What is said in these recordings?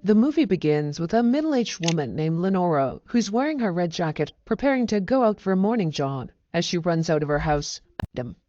The movie begins with a middle-aged woman named Lenora who's wearing her red jacket, preparing to go out for a morning jog. As she runs out of her house,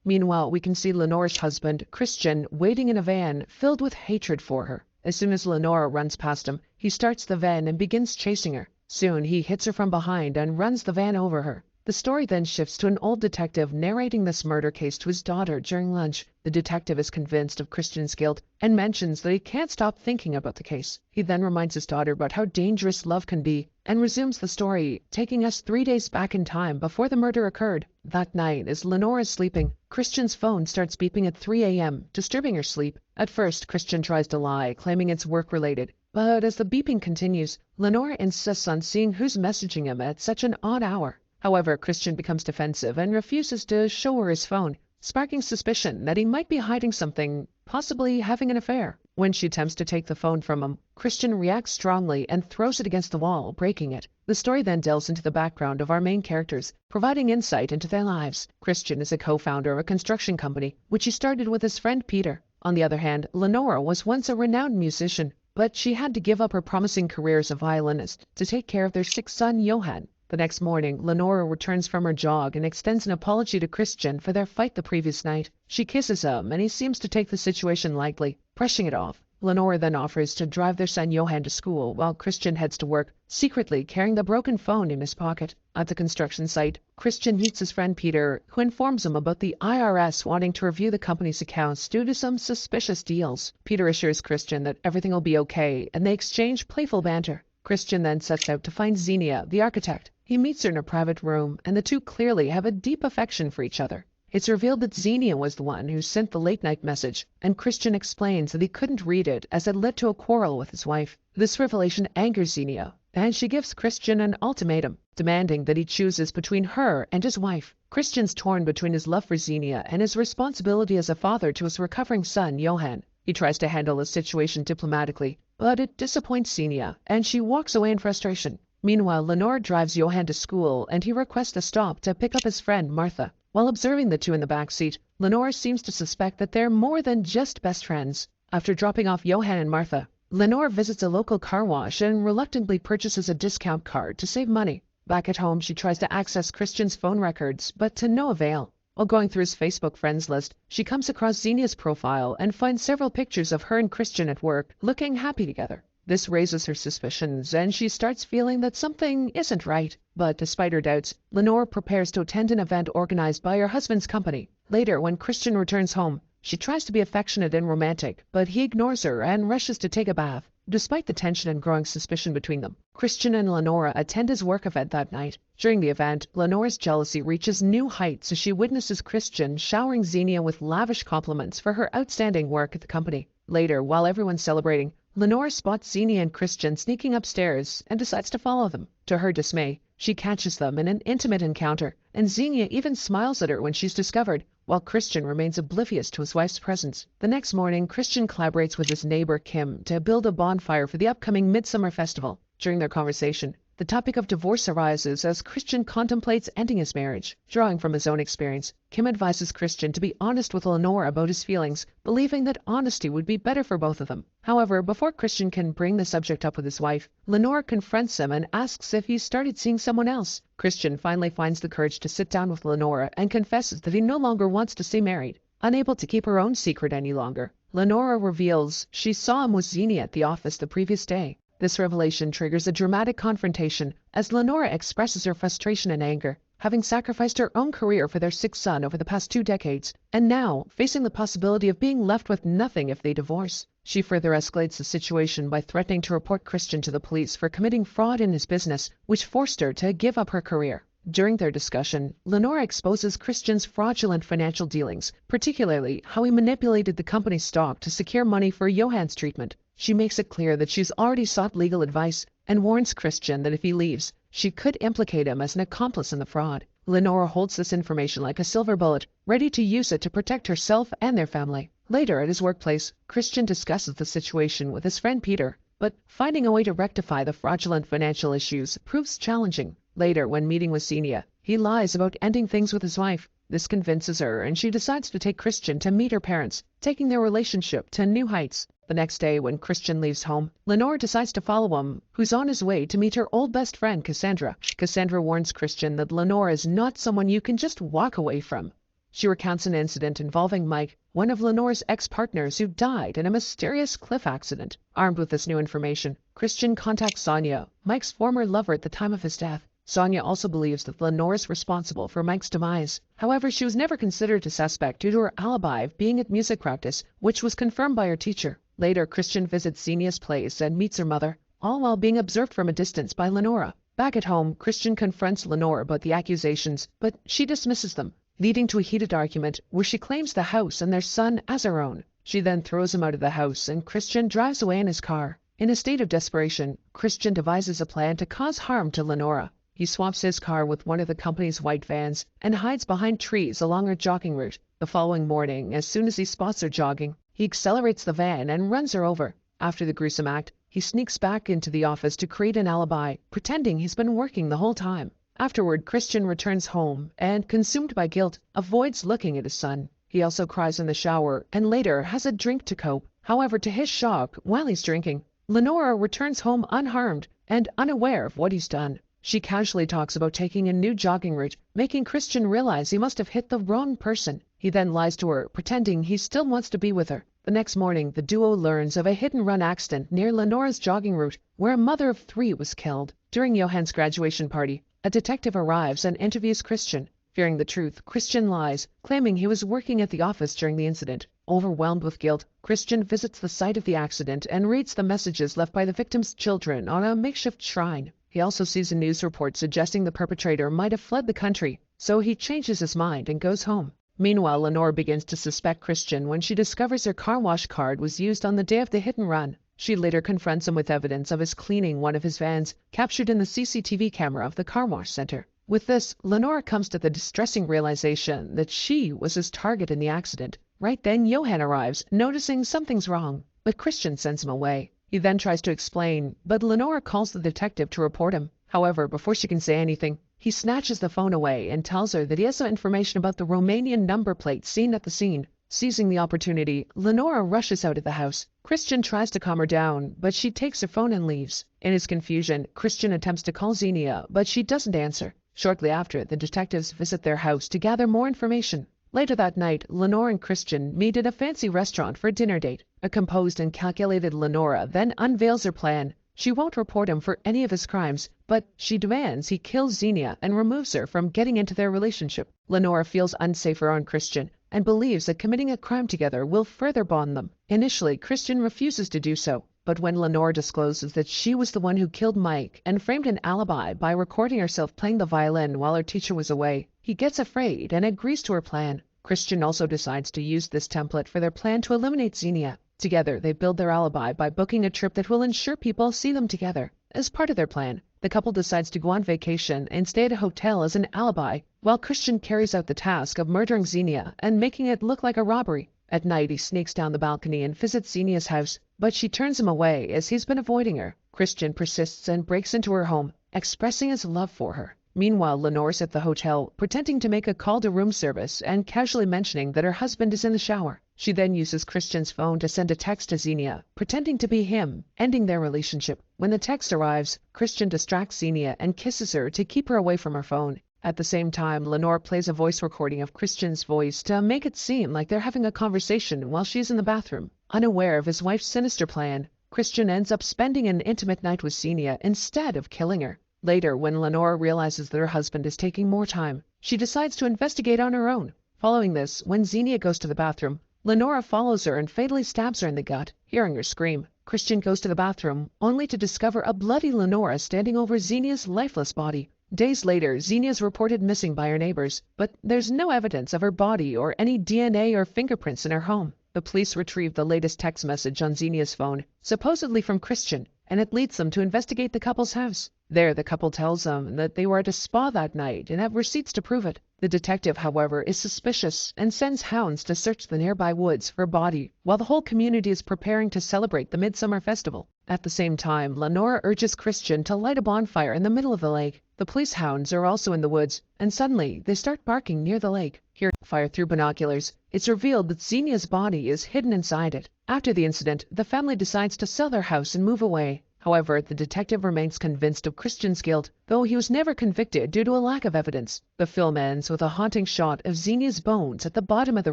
meanwhile, we can see Lenora's husband, Christian, waiting in a van filled with hatred for her. As soon as Lenora runs past him, he starts the van and begins chasing her. Soon, he hits her from behind and runs the van over her. The story then shifts to an old detective narrating this murder case to his daughter during lunch. The detective is convinced of Christian's guilt and mentions that he can't stop thinking about the case. He then reminds his daughter about how dangerous love can be and resumes the story, taking us 3 days back in time before the murder occurred. That night, as Lenora is sleeping, Christian's phone starts beeping at 3 a.m., disturbing her sleep. At first, Christian tries to lie, claiming it's work-related. But as the beeping continues, Lenora insists on seeing who's messaging him at such an odd hour. However, Christian becomes defensive and refuses to show her his phone, sparking suspicion that he might be hiding something, possibly having an affair. When she attempts to take the phone from him, Christian reacts strongly and throws it against the wall, breaking it. The story then delves into the background of our main characters, providing insight into their lives. Christian is a co-founder of a construction company, which he started with his friend Peter. On the other hand, Lenora was once a renowned musician, but she had to give up her promising career as a violinist to take care of their sick son, Johann. The next morning, Lenora returns from her jog and extends an apology to Christian for their fight the previous night. She kisses him, and he seems to take the situation lightly, brushing it off. Lenora then offers to drive their son Johann to school, while Christian heads to work, secretly carrying the broken phone in his pocket. At the construction site, Christian meets his friend Peter, who informs him about the IRS wanting to review the company's accounts due to some suspicious deals. Peter assures Christian that everything will be okay, and they exchange playful banter. Christian then sets out to find Xenia, the architect. He meets her in a private room, and the two clearly have a deep affection for each other. It's revealed that Xenia was the one who sent the late-night message, and Christian explains that he couldn't read it as it led to a quarrel with his wife. This revelation angers Xenia, and she gives Christian an ultimatum, demanding that he chooses between her and his wife. Christian's torn between his love for Xenia and his responsibility as a father to his recovering son, Johann. He tries to handle the situation diplomatically, but it disappoints Xenia, and she walks away in frustration. Meanwhile, Lenore drives Johann to school, and he requests a stop to pick up his friend, Martha. While observing the two in the back seat, Lenore seems to suspect that they're more than just best friends. After dropping off Johann and Martha, Lenore visits a local car wash and reluctantly purchases a discount card to save money. Back at home, she tries to access Christian's phone records, but to no avail. While going through his Facebook friends list, she comes across Xenia's profile and finds several pictures of her and Christian at work, looking happy together. This raises her suspicions, and she starts feeling that something isn't right. But despite her doubts, Lenore prepares to attend an event organized by her husband's company. Later, when Christian returns home, she tries to be affectionate and romantic, but he ignores her and rushes to take a bath. Despite the tension and growing suspicion between them, Christian and Lenora attend his work event that night. During the event, Lenora's jealousy reaches new heights as she witnesses Christian showering Xenia with lavish compliments for her outstanding work at the company. Later, while everyone's celebrating, Lenora spots Xenia and Christian sneaking upstairs and decides to follow them. To her dismay, she catches them in an intimate encounter, and Xenia even smiles at her when she's discovered, while Christian remains oblivious to his wife's presence. The next morning, Christian collaborates with his neighbor Kim to build a bonfire for the upcoming Midsummer Festival. During their conversation, the topic of divorce arises as Christian contemplates ending his marriage. Drawing from his own experience, Kim advises Christian to be honest with Lenore about his feelings, believing that honesty would be better for both of them. However, before Christian can bring the subject up with his wife, Lenore confronts him and asks if he's started seeing someone else. Christian finally finds the courage to sit down with Lenore and confesses that he no longer wants to stay married. Unable to keep her own secret any longer, Lenore reveals she saw him with Xenia at the office the previous day. This revelation triggers a dramatic confrontation as Lenora expresses her frustration and anger, having sacrificed her own career for their sick son over the past 2 decades, and now facing the possibility of being left with nothing if they divorce. She further escalates the situation by threatening to report Christian to the police for committing fraud in his business, which forced her to give up her career. During their discussion, Lenora exposes Christian's fraudulent financial dealings, particularly how he manipulated the company's stock to secure money for Johann's treatment. She makes it clear that she's already sought legal advice and warns Christian that if he leaves, she could implicate him as an accomplice in the fraud. Lenora holds this information like a silver bullet, ready to use it to protect herself and their family. Later at his workplace, Christian discusses the situation with his friend Peter, but finding a way to rectify the fraudulent financial issues proves challenging. Later, when meeting with Xenia, he lies about ending things with his wife. This convinces her, and she decides to take Christian to meet her parents, taking their relationship to new heights. The next day, when Christian leaves home, Lenore decides to follow him, who's on his way to meet her old best friend, Cassandra. Cassandra warns Christian that Lenore is not someone you can just walk away from. She recounts an incident involving Mike, one of Lenore's ex-partners who died in a mysterious cliff accident. Armed with this new information, Christian contacts Sonia, Mike's former lover at the time of his death. Sonia also believes that Lenore is responsible for Mike's demise. However, she was never considered a suspect due to her alibi of being at music practice, which was confirmed by her teacher. Later, Christian visits Xenia's place and meets her mother, all while being observed from a distance by Lenora. Back at home, Christian confronts Lenore about the accusations, but she dismisses them, leading to a heated argument where she claims the house and their son as her own. She then throws him out of the house and Christian drives away in his car. In a state of desperation, Christian devises a plan to cause harm to Lenora. He swaps his car with one of the company's white vans and hides behind trees along her jogging route. The following morning, as soon as he spots her jogging, he accelerates the van and runs her over. After the gruesome act, he sneaks back into the office to create an alibi, pretending he's been working the whole time. Afterward, Christian returns home and, consumed by guilt, avoids looking at his son. He also cries in the shower and later has a drink to cope. However, to his shock, while he's drinking, Lenora returns home unharmed and unaware of what he's done. She casually talks about taking a new jogging route, making Christian realize he must have hit the wrong person. He then lies to her, pretending he still wants to be with her. The next morning, the duo learns of a hit-and-run accident near Lenora's jogging route, where a mother of 3 was killed. During Johann's graduation party, a detective arrives and interviews Christian. Fearing the truth, Christian lies, claiming he was working at the office during the incident. Overwhelmed with guilt, Christian visits the site of the accident and reads the messages left by the victim's children on a makeshift shrine. He also sees a news report suggesting the perpetrator might have fled the country, so he changes his mind and goes home. Meanwhile, Lenore begins to suspect Christian when she discovers her car wash card was used on the day of the hit and run. She later confronts him with evidence of his cleaning one of his vans, captured in the CCTV camera of the car wash center. With this, Lenore comes to the distressing realization that she was his target in the accident. Right then, Johann arrives, noticing something's wrong, but Christian sends him away. He then tries to explain, but Lenore calls the detective to report him. However, before she can say anything, he snatches the phone away and tells her that he has some information about the Romanian number plate seen at the scene. Seizing the opportunity, Lenore rushes out of the house. Christian tries to calm her down, but she takes her phone and leaves. In his confusion, Christian attempts to call Xenia, but she doesn't answer. Shortly after, the detectives visit their house to gather more information. Later that night, Lenore and Christian meet at a fancy restaurant for a dinner date. A composed and calculated Lenora then unveils her plan. She won't report him for any of his crimes, but she demands he kills Xenia and removes her from getting into their relationship. Lenora feels unsafe around Christian and believes that committing a crime together will further bond them. Initially, Christian refuses to do so, but when Lenore discloses that she was the one who killed Mike and framed an alibi by recording herself playing the violin while her teacher was away, he gets afraid and agrees to her plan. Christian also decides to use this template for their plan to eliminate Xenia. Together, they build their alibi by booking a trip that will ensure people see them together. As part of their plan, the couple decides to go on vacation and stay at a hotel as an alibi, while Christian carries out the task of murdering Xenia and making it look like a robbery. At night, he sneaks down the balcony and visits Xenia's house, but she turns him away as he's been avoiding her. Christian persists and breaks into her home, expressing his love for her. Meanwhile, Lenore's at the hotel, pretending to make a call to room service and casually mentioning that her husband is in the shower. She then uses Christian's phone to send a text to Xenia, pretending to be him, ending their relationship. When the text arrives, Christian distracts Xenia and kisses her to keep her away from her phone. At the same time, Lenore plays a voice recording of Christian's voice to make it seem like they're having a conversation while she's in the bathroom. Unaware of his wife's sinister plan, Christian ends up spending an intimate night with Xenia instead of killing her. Later, when Lenore realizes that her husband is taking more time, she decides to investigate on her own. Following this, when Xenia goes to the bathroom, Lenora follows her and fatally stabs her in the gut. Hearing her scream, Christian goes to the bathroom, only to discover a bloody Lenora standing over Xenia's lifeless body. Days later, Xenia is reported missing by her neighbors, but there's no evidence of her body or any DNA or fingerprints in her home. The police retrieve the latest text message on Xenia's phone, supposedly from Christian, and it leads them to investigate the couple's house. There, the couple tells them that they were at a spa that night and have receipts to prove it. The detective, however, is suspicious and sends hounds to search the nearby woods for a body while the whole community is preparing to celebrate the Midsummer Festival. At the same time, Lenora urges Christian to light a bonfire in the middle of the lake. The police hounds are also in the woods, and suddenly they start barking near the lake. Hearing fire through binoculars, it's revealed that Xenia's body is hidden inside it. After the incident, the family decides to sell their house and move away. However, the detective remains convinced of Christian's guilt, though he was never convicted due to a lack of evidence. The film ends with a haunting shot of Xenia's bones at the bottom of the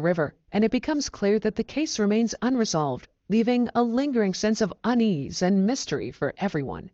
river, and it becomes clear that the case remains unresolved, leaving a lingering sense of unease and mystery for everyone.